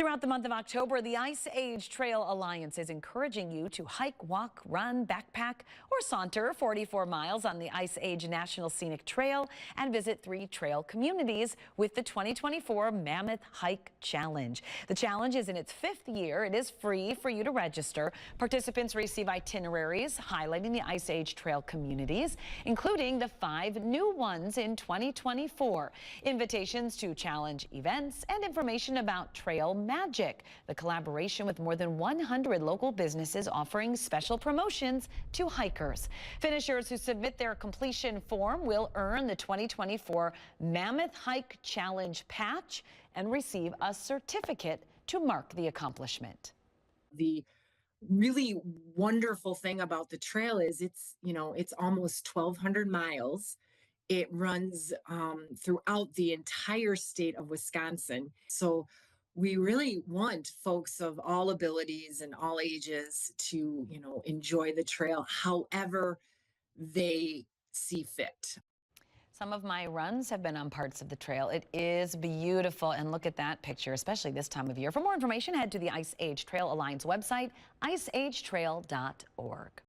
Throughout the month of October, the Ice Age Trail Alliance is encouraging you to hike, walk, run, backpack, or saunter 44 miles on the Ice Age National Scenic Trail and visit 3 trail communities with the 2024 Mammoth Hike Challenge. The challenge is in its 5th year. It is free for you to register. Participants receive itineraries highlighting the Ice Age Trail communities, including the 5 new ones in 2024. Invitations to challenge events and information about trail magic, the collaboration with more than 100 local businesses offering special promotions to hikers. Finishers who submit their completion form will earn the 2024 Mammoth Hike Challenge patch and receive a certificate to mark the accomplishment. The really wonderful thing about the trail is it's almost 1,200 miles. It runs throughout the entire state of Wisconsin. So we really want folks of all abilities and all ages to, enjoy the trail however they see fit. Some of my runs have been on parts of the trail. It is beautiful, and look at that picture, especially this time of year. For more information, head to the Ice Age Trail Alliance website, iceagetrail.org.